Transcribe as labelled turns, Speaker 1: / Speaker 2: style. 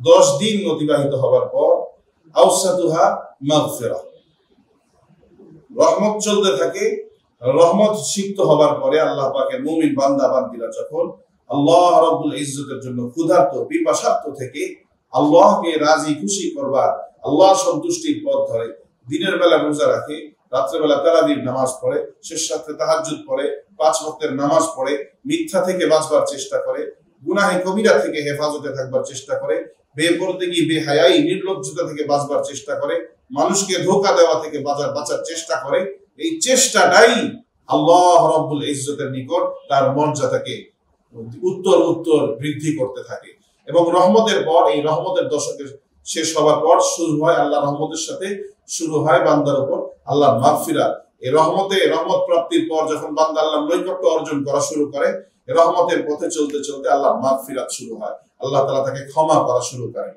Speaker 1: 10 দিন অতিবাহিত হবার পর আওসাতুহা মাগফিরা, রহমত চলতে থাকে। রহমত সিক্ত হবার পরে আল্লাহ পাকের মুমিন বান্দা বান্দিরা যখন আল্লাহ রাব্বুল ইজ্জতের জন্য ক্ষুধার্ত পিপাসার্ত থেকে আল্লাহকে রাজি খুশি করবার, আল্লাহ সন্তুষ্টির পথ ধরে দিনের বেলা রোজা রাখে, রাত্রেবেলা তারাবির নামাজ পড়ে, শেষ রাত্রে তাহাজ্জুদ পড়ে, 5 ওয়াক্তের নামাজ পড়ে, মিথ্যা থেকে বাঁচবার চেষ্টা করে, গুনাহে কবিরা থেকে হেফাজতে থাকবার চেষ্টা করে, বেপরদেগি বেহায়াই নির্লজ্জতা থেকে বাঁচবার চেষ্টা করে, মানুষকে ধোঁকা দেওয়া থেকে বাঁচার চেষ্টা করে, এই চেষ্টাটাই আল্লাহ রাব্বুল ইজ্জতের নিকট তার মর্যাদাকে উত্তর বৃদ্ধি করতে থাকে। এবং রহমতের পর, এই রহমতের দশকের শেষ হবার পর শুরু হয় আল্লাহ রহমতের সাথে শুরু হয় বান্দার উপর আল্লাহর মাগফিরাত। এই রহমত প্রাপ্তির পর যখন বান্দা আল্লাহর নৈকট্য অর্জন করা শুরু করে, রহমতের পথে চলতে চলতে আল্লাহর মাগফিরাত শুরু হয়, আল্লাহ তাআলা তাকে ক্ষমা করা শুরু করেন।